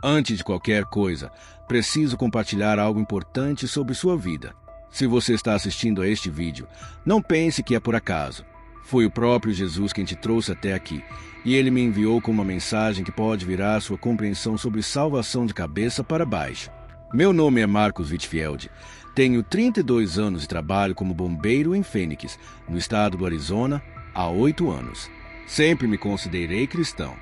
Antes de qualquer coisa, preciso compartilhar algo importante sobre sua vida. Se você está assistindo a este vídeo, não pense que é por acaso. Foi o próprio Jesus quem te trouxe até aqui, e ele me enviou com uma mensagem que pode virar sua compreensão sobre salvação de cabeça para baixo. Meu nome é Marcos Whitfield. Tenho 32 anos e trabalho como bombeiro em Phoenix, no estado do Arizona, há 8 anos. Sempre me considerei cristão.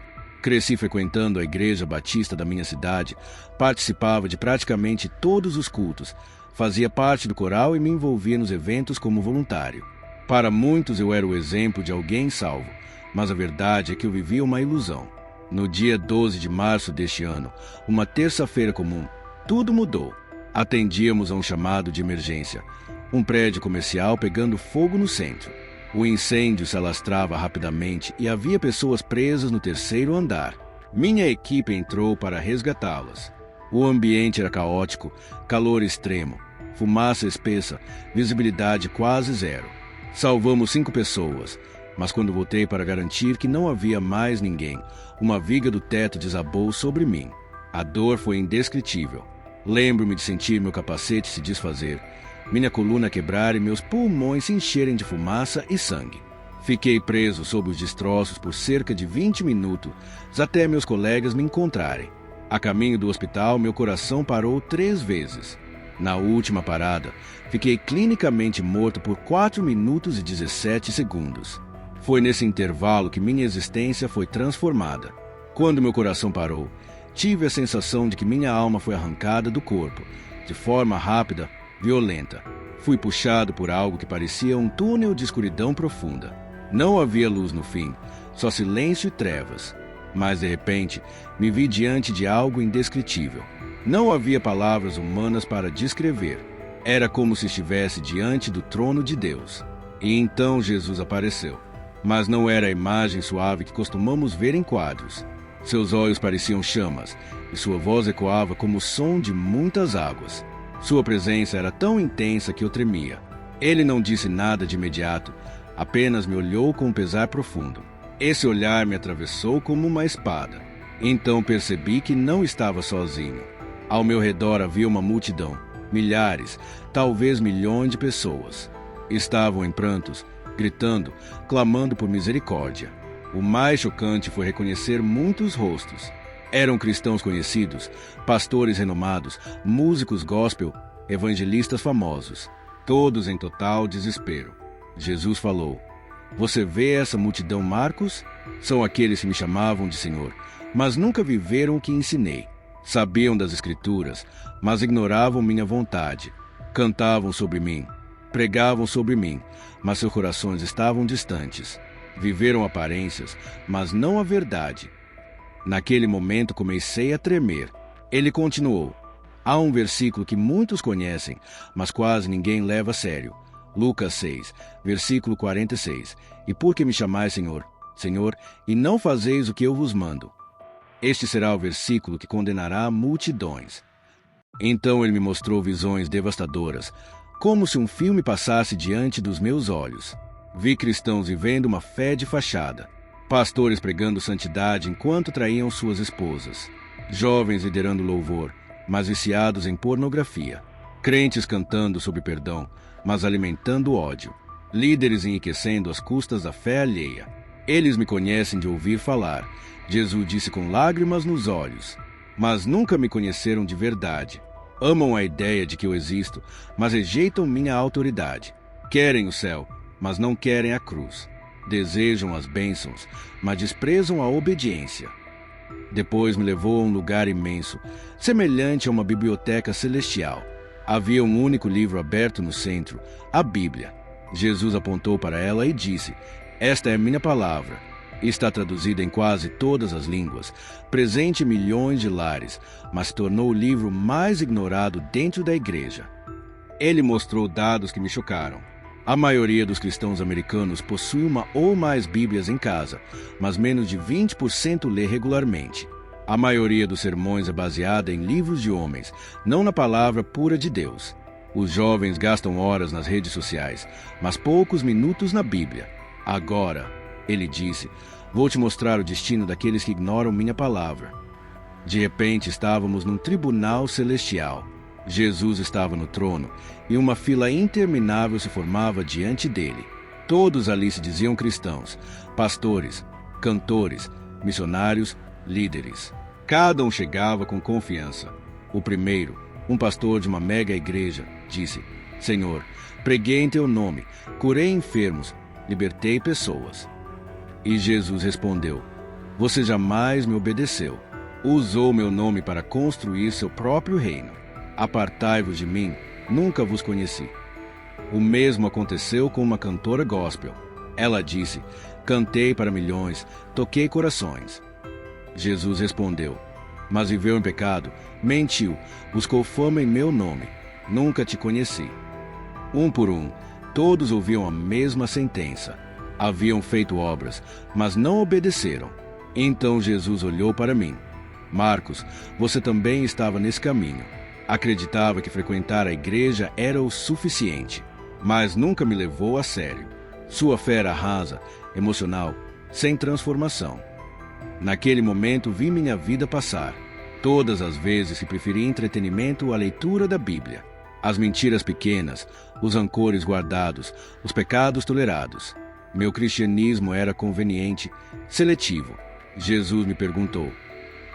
Cresci frequentando a igreja batista da minha cidade, participava de praticamente todos os cultos, fazia parte do coral e me envolvia nos eventos como voluntário. Para muitos eu era o exemplo de alguém salvo, mas a verdade é que eu vivia uma ilusão. No dia 12 de março deste ano, uma terça-feira comum, tudo mudou. Atendíamos a um chamado de emergência. Um prédio comercial pegando fogo no centro. O incêndio se alastrava rapidamente e havia pessoas presas no terceiro andar. Minha equipe entrou para resgatá-las. O ambiente era caótico, calor extremo, fumaça espessa, visibilidade quase zero. Salvamos 5 pessoas, mas quando voltei para garantir que não havia mais ninguém, uma viga do teto desabou sobre mim. A dor foi indescritível. Lembro-me de sentir meu capacete se desfazer, minha coluna quebrar e meus pulmões se encherem de fumaça e sangue. Fiquei preso sob os destroços por cerca de 20 minutos, até meus colegas me encontrarem. A caminho do hospital, meu coração parou 3 vezes. Na última parada, fiquei clinicamente morto por 4 minutos e 17 segundos. Foi nesse intervalo que minha existência foi transformada. Quando meu coração parou, tive a sensação de que minha alma foi arrancada do corpo, de forma rápida, violenta. Fui puxado por algo que parecia um túnel de escuridão profunda. Não havia luz no fim, só silêncio e trevas. Mas, de repente, me vi diante de algo indescritível. Não havia palavras humanas para descrever. Era como se estivesse diante do trono de Deus. E então Jesus apareceu. Mas não era a imagem suave que costumamos ver em quadros. Seus olhos pareciam chamas, e sua voz ecoava como o som de muitas águas. Sua presença era tão intensa que eu tremia. Ele não disse nada de imediato, apenas me olhou com um pesar profundo. Esse olhar me atravessou como uma espada. Então percebi que não estava sozinho. Ao meu redor havia uma multidão, milhares, talvez milhões de pessoas. Estavam em prantos, gritando, clamando por misericórdia. O mais chocante foi reconhecer muitos rostos. Eram cristãos conhecidos, pastores renomados, músicos gospel, evangelistas famosos, todos em total desespero. Jesus falou: "Você vê essa multidão, Marcos? São aqueles que me chamavam de Senhor, mas nunca viveram o que ensinei. Sabiam das Escrituras, mas ignoravam minha vontade. Cantavam sobre mim, pregavam sobre mim, mas seus corações estavam distantes. Viveram aparências, mas não a verdade." Naquele momento comecei a tremer. Ele continuou: "Há um versículo que muitos conhecem, mas quase ninguém leva a sério. Lucas 6, versículo 46. E por que me chamais Senhor, Senhor, e não fazeis o que eu vos mando? Este será o versículo que condenará multidões." Então ele me mostrou visões devastadoras, como se um filme passasse diante dos meus olhos. Vi cristãos vivendo uma fé de fachada. Pastores pregando santidade enquanto traíam suas esposas. Jovens liderando louvor, mas viciados em pornografia. Crentes cantando sobre perdão, mas alimentando ódio. Líderes enriquecendo às custas da fé alheia. Eles me conhecem de ouvir falar, Jesus disse com lágrimas nos olhos, mas nunca me conheceram de verdade. Amam a ideia de que eu existo, mas rejeitam minha autoridade. Querem o céu, mas não querem a cruz. Desejam as bênçãos, mas desprezam a obediência. Depois me levou a um lugar imenso, semelhante a uma biblioteca celestial. Havia um único livro aberto no centro, a Bíblia. Jesus apontou para ela e disse: "Esta é minha palavra." Está traduzida em quase todas as línguas, presente em milhões de lares, mas se tornou o livro mais ignorado dentro da igreja. Ele mostrou dados que me chocaram. A maioria dos cristãos americanos possui uma ou mais Bíblias em casa, mas menos de 20% lê regularmente. A maioria dos sermões é baseada em livros de homens, não na palavra pura de Deus. Os jovens gastam horas nas redes sociais, mas poucos minutos na Bíblia. Agora, ele disse, vou te mostrar o destino daqueles que ignoram minha palavra. De repente estávamos num tribunal celestial. Jesus estava no trono e uma fila interminável se formava diante dele. Todos ali se diziam cristãos, pastores, cantores, missionários, líderes. Cada um chegava com confiança. O primeiro, um pastor de uma mega igreja, disse: Senhor, preguei em teu nome, curei enfermos, libertei pessoas. E Jesus respondeu: Você jamais me obedeceu. Usou meu nome para construir seu próprio reino. Apartai-vos de mim, nunca vos conheci. O mesmo aconteceu com uma cantora gospel. Ela disse: Cantei para milhões, toquei corações. Jesus respondeu: Mas viveu em pecado, mentiu, buscou fama em meu nome. Nunca te conheci. Um por um, todos ouviam a mesma sentença. Haviam feito obras, mas não obedeceram. Então Jesus olhou para mim. Marcos, você também estava nesse caminho. Acreditava que frequentar a igreja era o suficiente, mas nunca me levou a sério. Sua fé era rasa, emocional, sem transformação. Naquele momento vi minha vida passar. Todas as vezes que preferi entretenimento à leitura da Bíblia. As mentiras pequenas, os rancores guardados, os pecados tolerados. Meu cristianismo era conveniente, seletivo. Jesus me perguntou: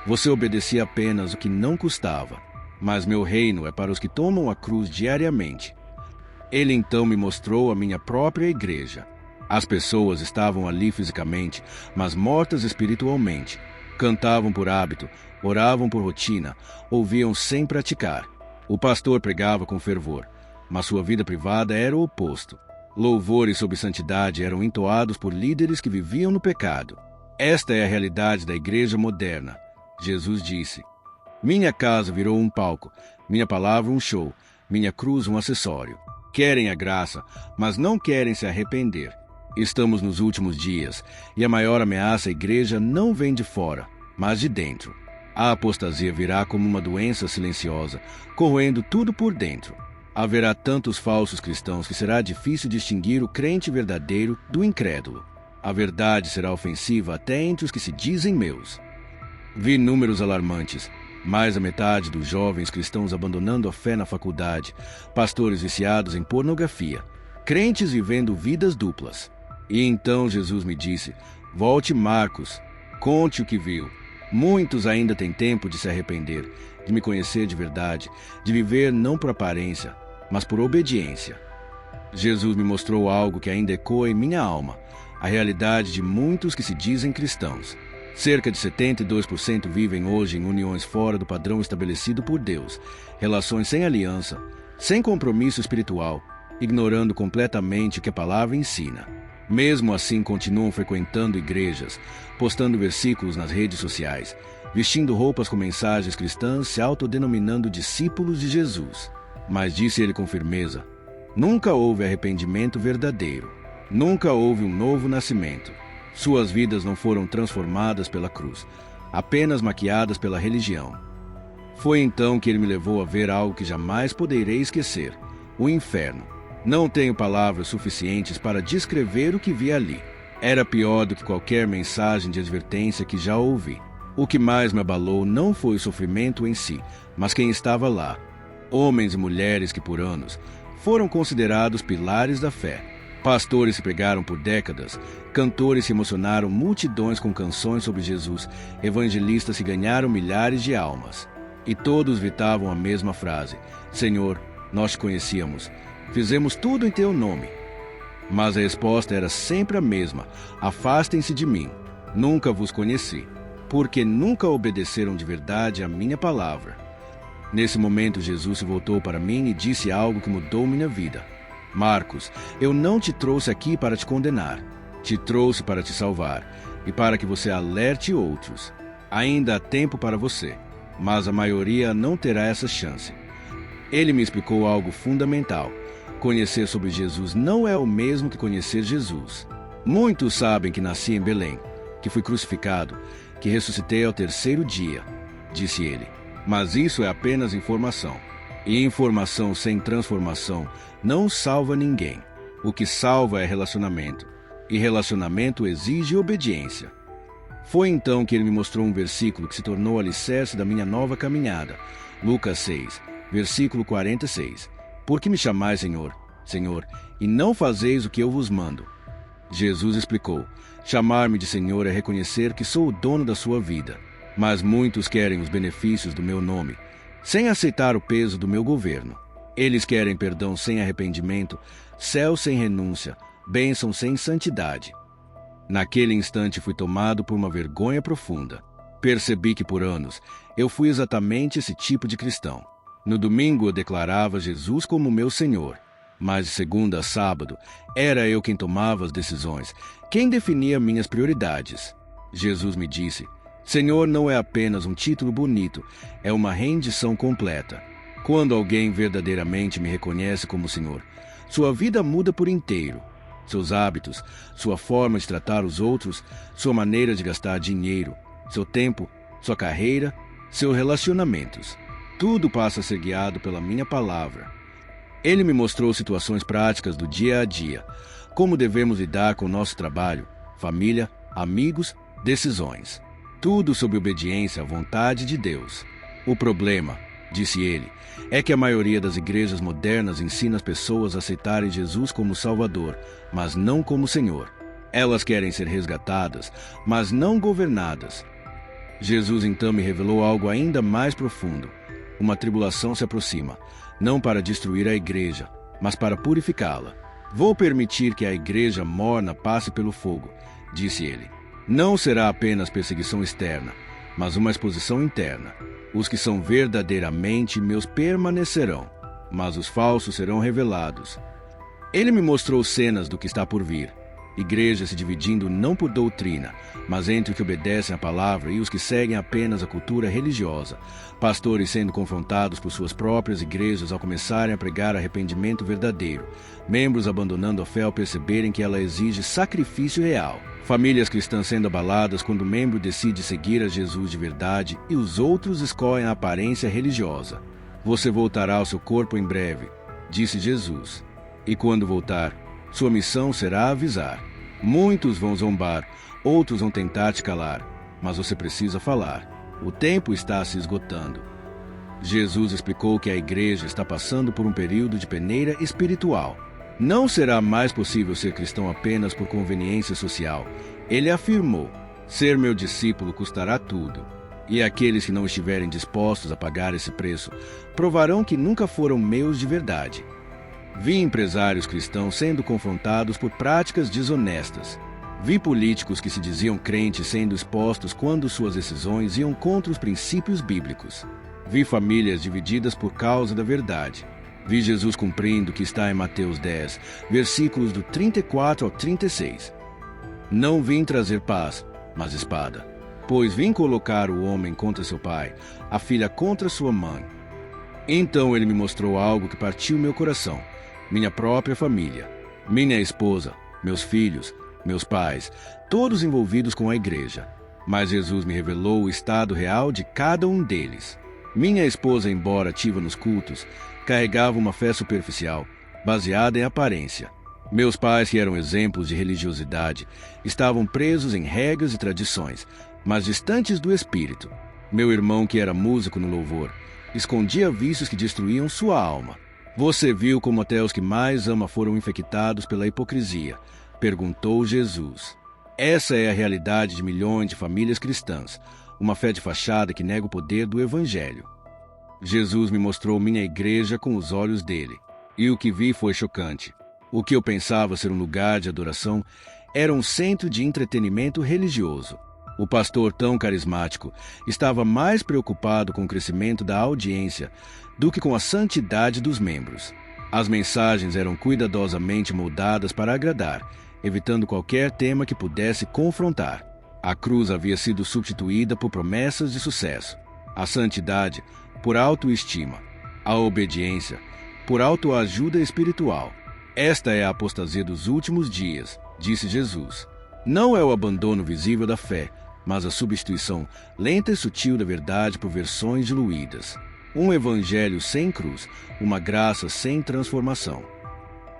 Você obedecia apenas o que não custava, mas meu reino é para os que tomam a cruz diariamente. Ele então me mostrou a minha própria igreja. As pessoas estavam ali fisicamente, mas mortas espiritualmente. Cantavam por hábito, oravam por rotina, ouviam sem praticar. O pastor pregava com fervor, mas sua vida privada era o oposto. Louvores sobre santidade eram entoados por líderes que viviam no pecado. Esta é a realidade da igreja moderna. Jesus disse: Minha casa virou um palco, minha palavra um show, minha cruz um acessório. Querem a graça, mas não querem se arrepender. Estamos nos últimos dias, e a maior ameaça à igreja não vem de fora, mas de dentro. A apostasia virá como uma doença silenciosa, corroendo tudo por dentro. Haverá tantos falsos cristãos que será difícil distinguir o crente verdadeiro do incrédulo. A verdade será ofensiva até entre os que se dizem meus. Vi números alarmantes. Mais da metade dos jovens cristãos abandonando a fé na faculdade, pastores viciados em pornografia, crentes vivendo vidas duplas. E então Jesus me disse: Volte, Marcos, conte o que viu. Muitos ainda têm tempo de se arrepender, de me conhecer de verdade, de viver não por aparência, mas por obediência. Jesus me mostrou algo que ainda ecoa em minha alma, a realidade de muitos que se dizem cristãos. Cerca de 72% vivem hoje em uniões fora do padrão estabelecido por Deus, relações sem aliança, sem compromisso espiritual, ignorando completamente o que a palavra ensina. Mesmo assim, continuam frequentando igrejas, postando versículos nas redes sociais, vestindo roupas com mensagens cristãs, se autodenominando discípulos de Jesus. Mas disse ele com firmeza: Nunca houve arrependimento verdadeiro. Nunca houve um novo nascimento. Suas vidas não foram transformadas pela cruz, apenas maquiadas pela religião. Foi então que ele me levou a ver algo que jamais poderei esquecer: o inferno. Não tenho palavras suficientes para descrever o que vi ali. Era pior do que qualquer mensagem de advertência que já ouvi. O que mais me abalou não foi o sofrimento em si, mas quem estava lá. Homens e mulheres que por anos foram considerados pilares da fé. Pastores se pregaram por décadas, cantores se emocionaram multidões com canções sobre Jesus, evangelistas se ganharam milhares de almas. E todos gritavam a mesma frase: Senhor, nós te conhecíamos, fizemos tudo em teu nome. Mas a resposta era sempre a mesma: afastem-se de mim, nunca vos conheci, porque nunca obedeceram de verdade a minha palavra. Nesse momento Jesus se voltou para mim e disse algo que mudou minha vida: Marcos, eu não te trouxe aqui para te condenar. Te trouxe para te salvar e para que você alerte outros. Ainda há tempo para você, mas a maioria não terá essa chance. Ele me explicou algo fundamental. Conhecer sobre Jesus não é o mesmo que conhecer Jesus. Muitos sabem que nasci em Belém, que fui crucificado, que ressuscitei ao terceiro dia, disse ele. Mas isso é apenas informação. E informação sem transformação não salva ninguém. O que salva é relacionamento. E relacionamento exige obediência. Foi então que ele me mostrou um versículo que se tornou o alicerce da minha nova caminhada. Lucas 6, versículo 46. Por que me chamais Senhor, Senhor, e não fazeis o que eu vos mando? Jesus explicou: chamar-me de Senhor é reconhecer que sou o dono da sua vida. Mas muitos querem os benefícios do meu nome, sem aceitar o peso do meu governo. Eles querem perdão sem arrependimento, céu sem renúncia, bênção sem santidade. Naquele instante fui tomado por uma vergonha profunda. Percebi que por anos eu fui exatamente esse tipo de cristão. No domingo eu declarava Jesus como meu Senhor, mas de segunda a sábado era eu quem tomava as decisões, quem definia minhas prioridades. Jesus me disse: Senhor não é apenas um título bonito, é uma rendição completa. Quando alguém verdadeiramente me reconhece como Senhor, sua vida muda por inteiro. Seus hábitos, sua forma de tratar os outros, sua maneira de gastar dinheiro, seu tempo, sua carreira, seus relacionamentos. Tudo passa a ser guiado pela minha palavra. Ele me mostrou situações práticas do dia a dia, como devemos lidar com o nosso trabalho, família, amigos, decisões. Tudo sob obediência à vontade de Deus. O problema, disse ele, é que a maioria das igrejas modernas ensina as pessoas a aceitarem Jesus como Salvador, mas não como Senhor. Elas querem ser resgatadas, mas não governadas. Jesus então me revelou algo ainda mais profundo. Uma tribulação se aproxima, não para destruir a igreja, mas para purificá-la. Vou permitir que a igreja morna passe pelo fogo, disse ele. Não será apenas perseguição externa, mas uma exposição interna. Os que são verdadeiramente meus permanecerão, mas os falsos serão revelados. Ele me mostrou cenas do que está por vir. Igrejas se dividindo não por doutrina, mas entre os que obedecem à palavra e os que seguem apenas a cultura religiosa. Pastores sendo confrontados por suas próprias igrejas ao começarem a pregar arrependimento verdadeiro. Membros abandonando a fé ao perceberem que ela exige sacrifício real. Famílias cristãs sendo abaladas quando o membro decide seguir a Jesus de verdade e os outros escolhem a aparência religiosa. Você voltará ao seu corpo em breve, disse Jesus. E quando voltar, sua missão será avisar. Muitos vão zombar, outros vão tentar te calar, mas você precisa falar. O tempo está se esgotando. Jesus explicou que a igreja está passando por um período de peneira espiritual. Não será mais possível ser cristão apenas por conveniência social. Ele afirmou: ser meu discípulo custará tudo. E aqueles que não estiverem dispostos a pagar esse preço provarão que nunca foram meus de verdade. Vi empresários cristãos sendo confrontados por práticas desonestas. Vi políticos que se diziam crentes sendo expostos quando suas decisões iam contra os princípios bíblicos. Vi famílias divididas por causa da verdade. Vi Jesus cumprindo o que está em Mateus 10, versículos do 34 ao 36. Não vim trazer paz, mas espada. Pois vim colocar o homem contra seu pai, a filha contra sua mãe. Então ele me mostrou algo que partiu meu coração. Minha própria família, minha esposa, meus filhos, meus pais, todos envolvidos com a igreja. Mas Jesus me revelou o estado real de cada um deles. Minha esposa, embora ativa nos cultos, carregava uma fé superficial, baseada em aparência. Meus pais, que eram exemplos de religiosidade, estavam presos em regras e tradições, mas distantes do Espírito. Meu irmão, que era músico no louvor, escondia vícios que destruíam sua alma. Você viu como até os que mais ama foram infectados pela hipocrisia? Perguntou Jesus. Essa é a realidade de milhões de famílias cristãs, uma fé de fachada que nega o poder do Evangelho. Jesus me mostrou minha igreja com os olhos dele, e o que vi foi chocante. O que eu pensava ser um lugar de adoração era um centro de entretenimento religioso. O pastor, tão carismático, estava mais preocupado com o crescimento da audiência do que com a santidade dos membros. As mensagens eram cuidadosamente moldadas para agradar, evitando qualquer tema que pudesse confrontar. A cruz havia sido substituída por promessas de sucesso. A santidade, por autoestima. A obediência, por autoajuda espiritual. Esta é a apostasia dos últimos dias, disse Jesus. Não é o abandono visível da fé, mas a substituição lenta e sutil da verdade por versões diluídas. Um evangelho sem cruz, uma graça sem transformação.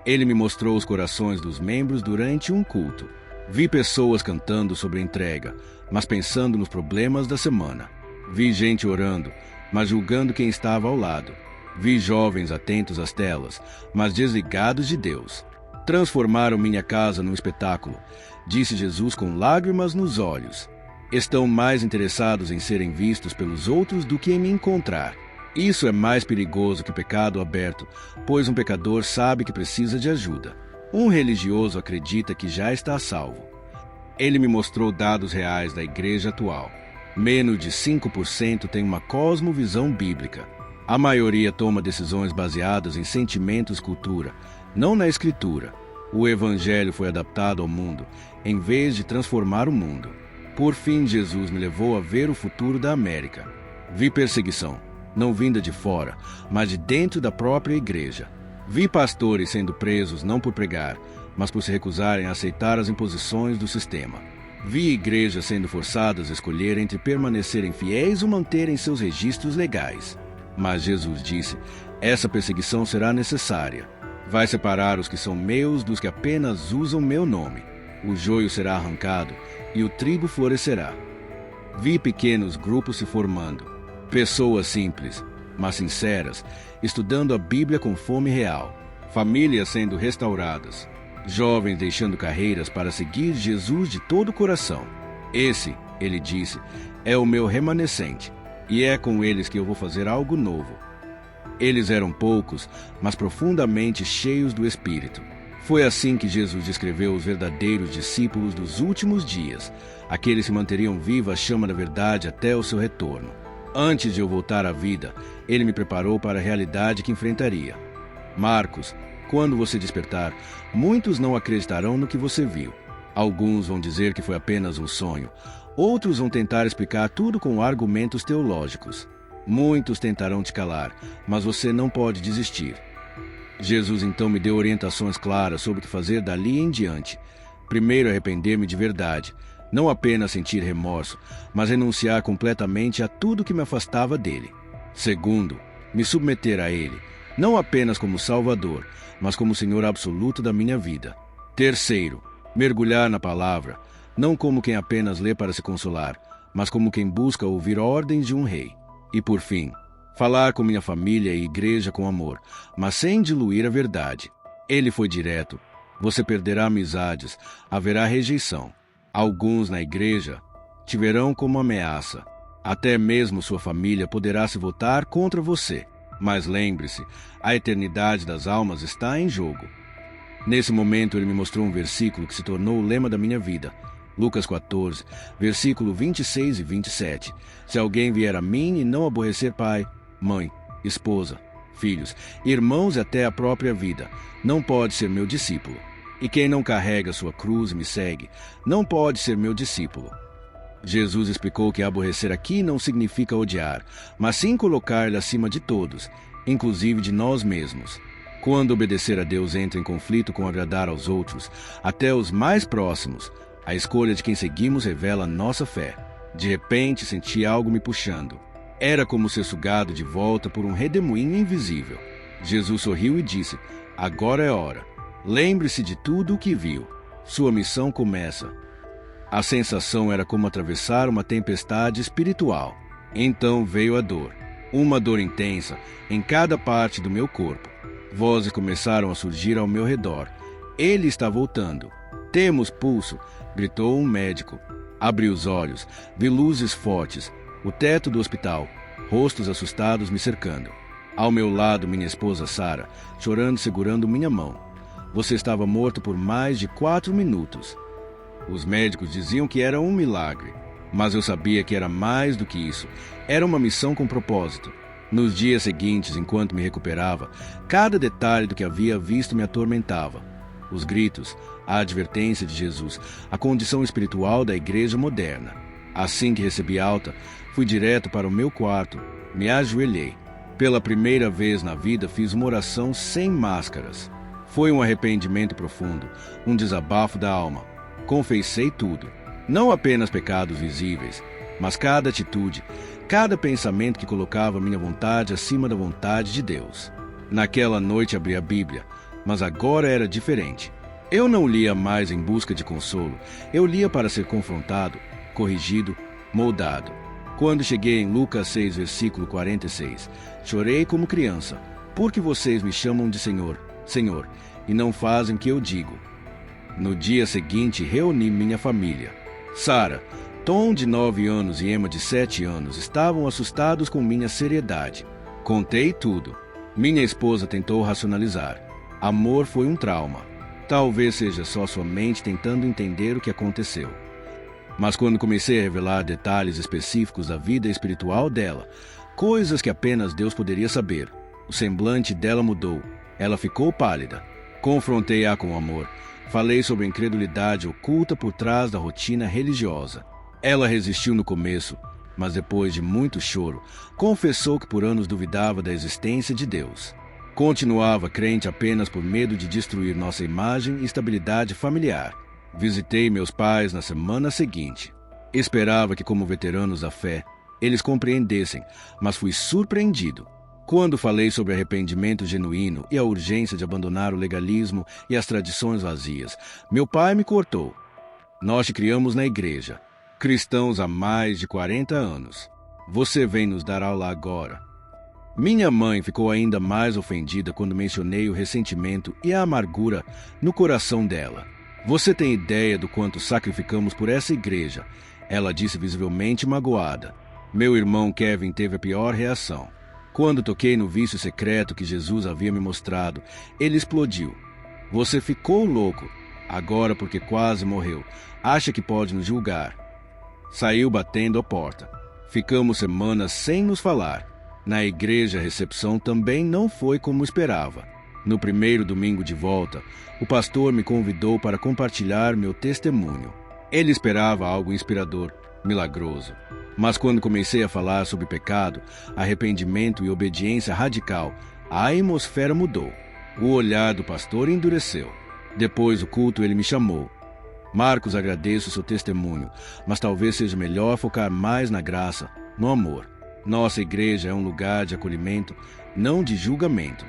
Ele me mostrou os corações dos membros durante um culto. Vi pessoas cantando sobre entrega, mas pensando nos problemas da semana. Vi gente orando, mas julgando quem estava ao lado. Vi jovens atentos às telas, mas desligados de Deus. Transformaram minha casa num espetáculo, disse Jesus com lágrimas nos olhos. Estão mais interessados em serem vistos pelos outros do que em me encontrar. Isso é mais perigoso que pecado aberto, pois um pecador sabe que precisa de ajuda. Um religioso acredita que já está salvo. Ele me mostrou dados reais da igreja atual. Menos de 5% tem uma cosmovisão bíblica. A maioria toma decisões baseadas em sentimentos e cultura, não na Escritura. O Evangelho foi adaptado ao mundo, em vez de transformar o mundo. Por fim, Jesus me levou a ver o futuro da América. Vi perseguição, não vinda de fora, mas de dentro da própria igreja. Vi pastores sendo presos não por pregar, mas por se recusarem a aceitar as imposições do sistema. Vi igrejas sendo forçadas a escolher entre permanecerem fiéis ou manterem seus registros legais. Mas Jesus disse, essa perseguição será necessária. Vai separar os que são meus dos que apenas usam meu nome. O joio será arrancado e o trigo florescerá. Vi pequenos grupos se formando, pessoas simples, mas sinceras, estudando a Bíblia com fome real, famílias sendo restauradas, jovens deixando carreiras para seguir Jesus de todo o coração. Esse, ele disse, é o meu remanescente, e é com eles que eu vou fazer algo novo. Eles eram poucos, mas profundamente cheios do Espírito. Foi assim que Jesus descreveu os verdadeiros discípulos dos últimos dias, aqueles que manteriam viva a chama da verdade até o seu retorno. Antes de eu voltar à vida, ele me preparou para a realidade que enfrentaria. Marcos, quando você despertar, muitos não acreditarão no que você viu. Alguns vão dizer que foi apenas um sonho. Outros vão tentar explicar tudo com argumentos teológicos. Muitos tentarão te calar, mas você não pode desistir. Jesus então me deu orientações claras sobre o que fazer dali em diante. Primeiro, arrepender-me de verdade. Não apenas sentir remorso, mas renunciar completamente a tudo que me afastava dele. Segundo, me submeter a ele, não apenas como Salvador, mas como Senhor absoluto da minha vida. Terceiro, mergulhar na palavra, não como quem apenas lê para se consolar, mas como quem busca ouvir ordens de um rei. E por fim, falar com minha família e igreja com amor, mas sem diluir a verdade. Ele foi direto. Você perderá amizades, haverá rejeição. Alguns na igreja te verão como ameaça. Até mesmo sua família poderá se voltar contra você. Mas lembre-se, a eternidade das almas está em jogo. Nesse momento ele me mostrou um versículo que se tornou o lema da minha vida. Lucas 14, versículo 26 e 27. Se alguém vier a mim e não aborrecer pai, mãe, esposa, filhos, irmãos e até a própria vida, não pode ser meu discípulo. E quem não carrega sua cruz e me segue, não pode ser meu discípulo. Jesus explicou que aborrecer aqui não significa odiar, mas sim colocar-lhe acima de todos, inclusive de nós mesmos. Quando obedecer a Deus entra em conflito com agradar aos outros, até os mais próximos, a escolha de quem seguimos revela nossa fé. De repente, senti algo me puxando. Era como ser sugado de volta por um redemoinho invisível. Jesus sorriu e disse, agora é hora. Lembre-se de tudo o que viu. Sua missão começa. A sensação era como atravessar uma tempestade espiritual. Então veio a dor. Uma dor intensa em cada parte do meu corpo. Vozes começaram a surgir ao meu redor. Ele está voltando. Temos pulso, gritou um médico. Abri os olhos, vi luzes fortes, o teto do hospital, rostos assustados me cercando. Ao meu lado, minha esposa Sara, chorando, segurando minha mão. Você estava morto por mais de 4 minutos. Os médicos diziam que era um milagre, mas eu sabia que era mais do que isso. Era uma missão com propósito. Nos dias seguintes, enquanto me recuperava, cada detalhe do que havia visto me atormentava. Os gritos, a advertência de Jesus, a condição espiritual da igreja moderna. Assim que recebi alta, fui direto para o meu quarto, me ajoelhei. Pela primeira vez na vida fiz uma oração sem máscaras. Foi um arrependimento profundo, um desabafo da alma. Confessei tudo, não apenas pecados visíveis, mas cada atitude, cada pensamento que colocava minha vontade acima da vontade de Deus. Naquela noite abri a Bíblia, mas agora era diferente. Eu não lia mais em busca de consolo, eu lia para ser confrontado, corrigido, moldado. Quando cheguei em Lucas 6, versículo 46, chorei como criança, porque vocês me chamam de Senhor, Senhor, e não fazem o que eu digo. No dia seguinte, reuni minha família. Sara, Tom, de 9 anos, e Emma, de 7 anos, estavam assustados com minha seriedade. Contei tudo. Minha esposa tentou racionalizar. Amor foi um trauma. Talvez seja só sua mente tentando entender o que aconteceu. Mas quando comecei a revelar detalhes específicos da vida espiritual dela, coisas que apenas Deus poderia saber, o semblante dela mudou. Ela ficou pálida. Confrontei-a com amor. Falei sobre a incredulidade oculta por trás da rotina religiosa. Ela resistiu no começo, mas depois de muito choro, confessou que por anos duvidava da existência de Deus. Continuava crente apenas por medo de destruir nossa imagem e estabilidade familiar. Visitei meus pais na semana seguinte. Esperava que, como veteranos da fé, eles compreendessem, mas fui surpreendido. Quando falei sobre arrependimento genuíno e a urgência de abandonar o legalismo e as tradições vazias, meu pai me cortou. Nós te criamos na igreja, cristãos há mais de 40 anos. Você vem nos dar aula agora. Minha mãe ficou ainda mais ofendida quando mencionei o ressentimento e a amargura no coração dela. Você tem ideia do quanto sacrificamos por essa igreja? Ela disse visivelmente magoada. Meu irmão Kevin teve a pior reação. Quando toquei no vício secreto que Jesus havia me mostrado, ele explodiu. Você ficou louco. Agora, porque quase morreu, acha que pode nos julgar. Saiu batendo a porta. Ficamos semanas sem nos falar. Na igreja, a recepção também não foi como esperava. No primeiro domingo de volta, o pastor me convidou para compartilhar meu testemunho. Ele esperava algo inspirador, milagroso. Mas quando comecei a falar sobre pecado, arrependimento e obediência radical, a atmosfera mudou. O olhar do pastor endureceu. Depois do culto, ele me chamou. Marcos, agradeço seu testemunho, mas talvez seja melhor focar mais na graça, no amor. Nossa igreja é um lugar de acolhimento, não de julgamento.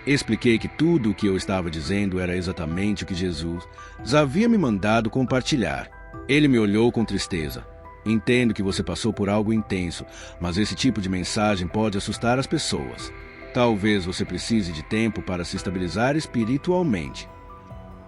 Expliquei que tudo o que eu estava dizendo era exatamente o que Jesus havia me mandado compartilhar. Ele me olhou com tristeza. Entendo que você passou por algo intenso, mas esse tipo de mensagem pode assustar as pessoas. Talvez você precise de tempo para se estabilizar espiritualmente.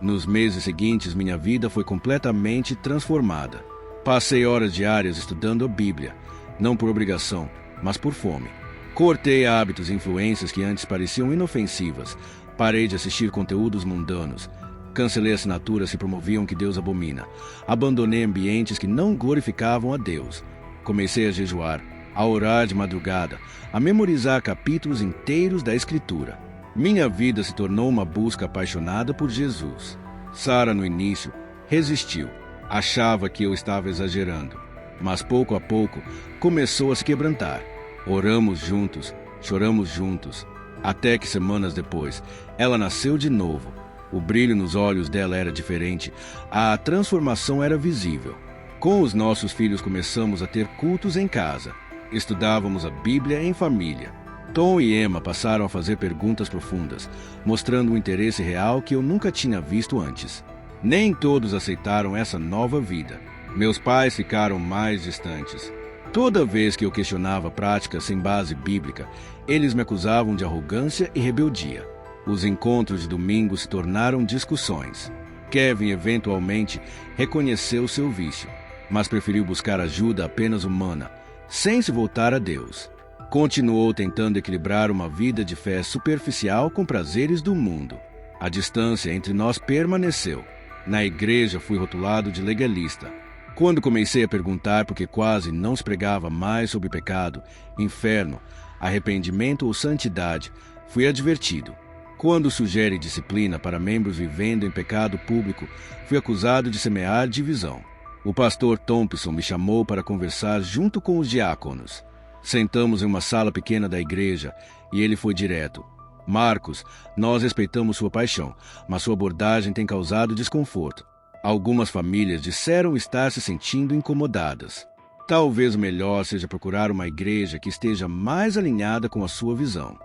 Nos meses seguintes, minha vida foi completamente transformada. Passei horas diárias estudando a Bíblia, não por obrigação, mas por fome. Cortei hábitos e influências que antes pareciam inofensivas. Parei de assistir conteúdos mundanos. Cancelei assinaturas que promoviam o que Deus abomina. Abandonei ambientes que não glorificavam a Deus. Comecei a jejuar, a orar de madrugada, a memorizar capítulos inteiros da Escritura. Minha vida se tornou uma busca apaixonada por Jesus. Sara, no início, resistiu. Achava que eu estava exagerando. Mas pouco a pouco, começou a se quebrantar. Oramos juntos, choramos juntos. Até que semanas depois, ela nasceu de novo. O brilho nos olhos dela era diferente. A transformação era visível. Com os nossos filhos começamos a ter cultos em casa. Estudávamos a Bíblia em família. Tom e Emma passaram a fazer perguntas profundas, mostrando um interesse real que eu nunca tinha visto antes. Nem todos aceitaram essa nova vida. Meus pais ficaram mais distantes. Toda vez que eu questionava práticas sem base bíblica, eles me acusavam de arrogância e rebeldia. Os encontros de domingo se tornaram discussões. Kevin eventualmente reconheceu seu vício, mas preferiu buscar ajuda apenas humana, sem se voltar a Deus. Continuou tentando equilibrar uma vida de fé superficial com prazeres do mundo. A distância entre nós permaneceu. Na igreja fui rotulado de legalista. Quando comecei a perguntar por que quase não se pregava mais sobre pecado, inferno, arrependimento ou santidade, fui advertido. Quando sugere disciplina para membros vivendo em pecado público, fui acusado de semear divisão. O pastor Thompson me chamou para conversar junto com os diáconos. Sentamos em uma sala pequena da igreja e ele foi direto. Marcos, nós respeitamos sua paixão, mas sua abordagem tem causado desconforto. Algumas famílias disseram estar se sentindo incomodadas. Talvez o melhor seja procurar uma igreja que esteja mais alinhada com a sua visão.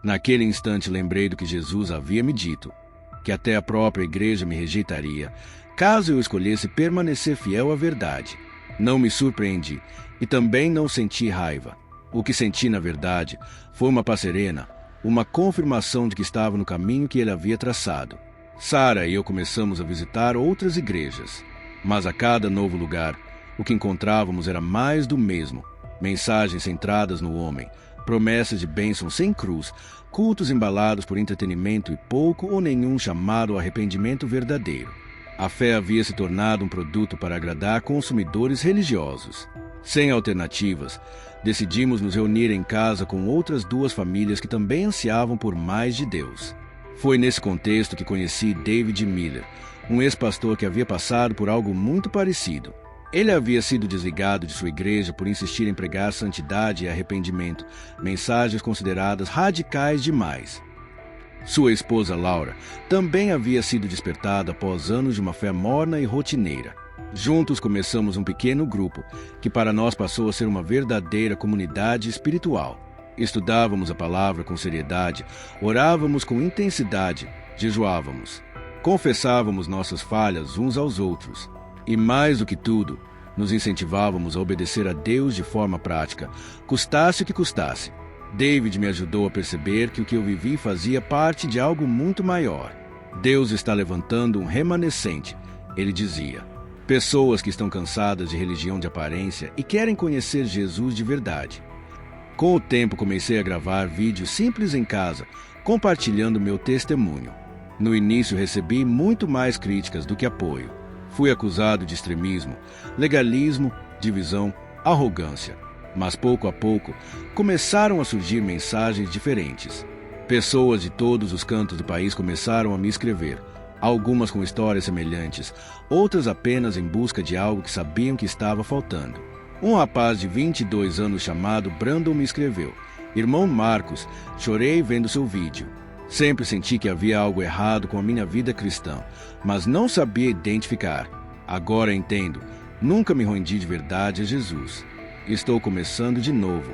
Naquele instante lembrei do que Jesus havia me dito. que até a própria igreja me rejeitaria, caso eu escolhesse permanecer fiel à verdade. Não me surpreendi e também não senti raiva. O que senti, na verdade, foi uma paz serena, uma confirmação de que estava no caminho que ele havia traçado. Sara e eu começamos a visitar outras igrejas, mas a cada novo lugar, o que encontrávamos era mais do mesmo. Mensagens centradas no homem, promessas de bênção sem cruz, cultos embalados por entretenimento e pouco ou nenhum chamado ao arrependimento verdadeiro. A fé havia se tornado um produto para agradar consumidores religiosos. Sem alternativas, decidimos nos reunir em casa com outras 2 famílias que também ansiavam por mais de Deus. Foi nesse contexto que conheci David Miller, um ex-pastor que havia passado por algo muito parecido. Ele havia sido desligado de sua igreja por insistir em pregar santidade e arrependimento, mensagens consideradas radicais demais. Sua esposa Laura também havia sido despertada após anos de uma fé morna e rotineira. Juntos começamos um pequeno grupo, que para nós passou a ser uma verdadeira comunidade espiritual. Estudávamos a palavra com seriedade, orávamos com intensidade, jejuávamos. Confessávamos nossas falhas uns aos outros. E mais do que tudo, nos incentivávamos a obedecer a Deus de forma prática, custasse o que custasse. David me ajudou a perceber que o que eu vivi fazia parte de algo muito maior. Deus está levantando um remanescente, ele dizia. Pessoas que estão cansadas de religião de aparência e querem conhecer Jesus de verdade. Com o tempo comecei a gravar vídeos simples em casa, compartilhando meu testemunho. No início recebi muito mais críticas do que apoio. Fui acusado de extremismo, legalismo, divisão, arrogância. Mas pouco a pouco começaram a surgir mensagens diferentes. Pessoas de todos os cantos do país começaram a me escrever, algumas com histórias semelhantes, outras apenas em busca de algo que sabiam que estava faltando. Um rapaz de 22 anos chamado Brandon me escreveu: "Irmão Marcos, chorei vendo seu vídeo. Sempre senti que havia algo errado com a minha vida cristã, mas não sabia identificar. Agora entendo, nunca me rendi de verdade a Jesus. Estou começando de novo."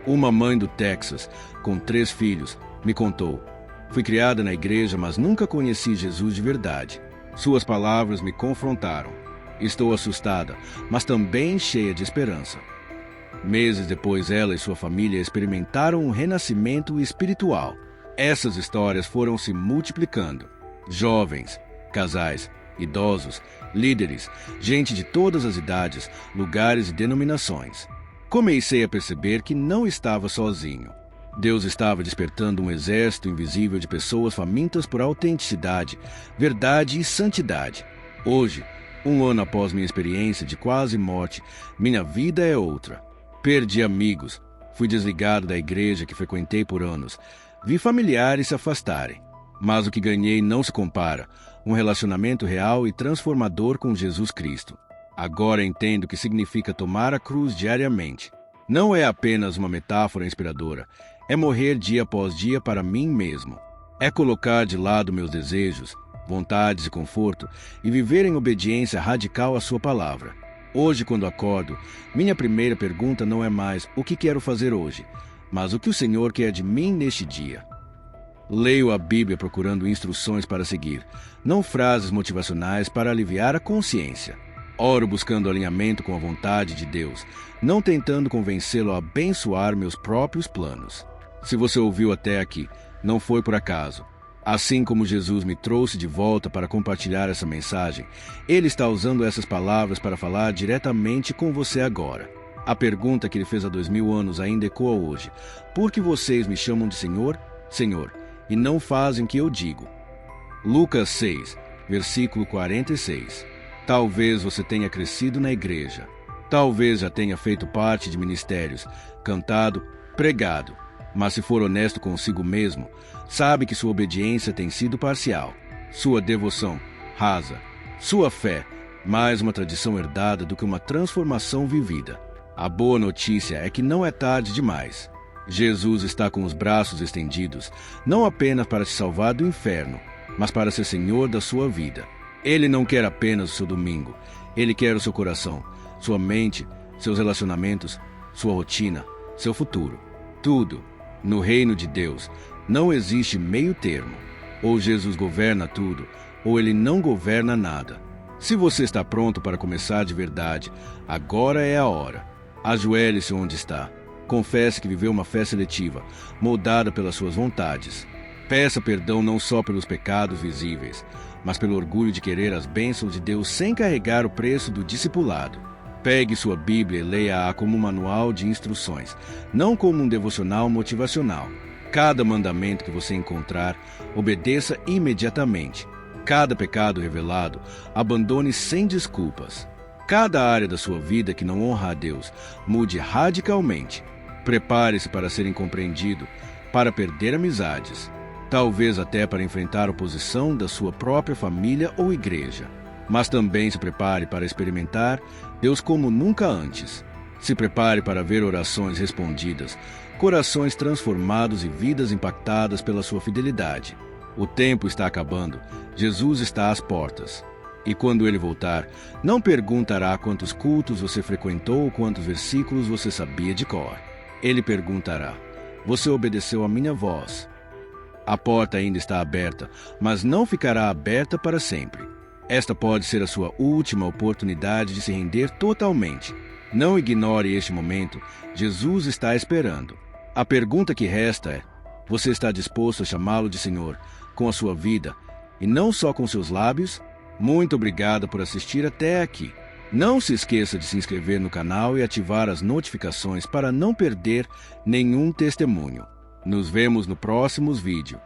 Uma mãe do Texas, com 3 filhos, me contou: "Fui criada na igreja, mas nunca conheci Jesus de verdade." Suas palavras me confrontaram. Estou assustada, mas também cheia de esperança. Meses depois, ela e sua família experimentaram um renascimento espiritual. Essas histórias foram se multiplicando. Jovens, casais, idosos, líderes, gente de todas as idades, lugares e denominações. Comecei a perceber que não estava sozinho. Deus estava despertando um exército invisível de pessoas famintas por autenticidade, verdade e santidade. Hoje, 1 ano após minha experiência de quase morte, minha vida é outra. Perdi amigos, fui desligado da igreja que frequentei por anos, vi familiares se afastarem. Mas o que ganhei não se compara, um relacionamento real e transformador com Jesus Cristo. Agora entendo o que significa tomar a cruz diariamente. Não é apenas uma metáfora inspiradora, é morrer dia após dia para mim mesmo. É colocar de lado meus desejos, vontades e conforto e viver em obediência radical à sua palavra. Hoje, quando acordo, minha primeira pergunta não é mais o que quero fazer hoje, mas o que o Senhor quer de mim neste dia. Leio a Bíblia procurando instruções para seguir, não frases motivacionais para aliviar a consciência. Oro buscando alinhamento com a vontade de Deus, não tentando convencê-lo a abençoar meus próprios planos. Se você ouviu até aqui, não foi por acaso. Assim como Jesus me trouxe de volta para compartilhar essa mensagem, Ele está usando essas palavras para falar diretamente com você agora. A pergunta que Ele fez há 2000 anos ainda ecoa hoje: por que vocês me chamam de Senhor, Senhor, e não fazem o que eu digo? Lucas 6, versículo 46. Talvez você tenha crescido na igreja. Talvez já tenha feito parte de ministérios, cantado, pregado. Mas se for honesto consigo mesmo, sabe que sua obediência tem sido parcial. Sua devoção, rasa. Sua fé, mais uma tradição herdada do que uma transformação vivida. A boa notícia é que não é tarde demais. Jesus está com os braços estendidos, não apenas para te salvar do inferno, mas para ser Senhor da sua vida. Ele não quer apenas o seu domingo. Ele quer o seu coração, sua mente, seus relacionamentos, sua rotina, seu futuro. Tudo. No reino de Deus, não existe meio termo. Ou Jesus governa tudo, ou ele não governa nada. Se você está pronto para começar de verdade, agora é a hora. Ajoelhe-se onde está. Confesse que viveu uma fé seletiva, moldada pelas suas vontades. Peça perdão não só pelos pecados visíveis, mas pelo orgulho de querer as bênçãos de Deus sem carregar o preço do discipulado. Pegue sua Bíblia e leia-a como um manual de instruções, não como um devocional motivacional. Cada mandamento que você encontrar, obedeça imediatamente. Cada pecado revelado, abandone sem desculpas. Cada área da sua vida que não honra a Deus, mude radicalmente. Prepare-se para ser incompreendido, para perder amizades, talvez até para enfrentar a oposição da sua própria família ou igreja. Mas também se prepare para experimentar Deus como nunca antes. Se prepare para ver orações respondidas, corações transformados e vidas impactadas pela sua fidelidade. O tempo está acabando, Jesus está às portas. E quando ele voltar, não perguntará quantos cultos você frequentou ou quantos versículos você sabia de cor. Ele perguntará: você obedeceu à minha voz? A porta ainda está aberta, mas não ficará aberta para sempre. Esta pode ser a sua última oportunidade de se render totalmente. Não ignore este momento, Jesus está esperando. A pergunta que resta é: você está disposto a chamá-lo de Senhor com a sua vida e não só com seus lábios? Muito obrigado por assistir até aqui. Não se esqueça de se inscrever no canal e ativar as notificações para não perder nenhum testemunho. Nos vemos no próximo vídeo.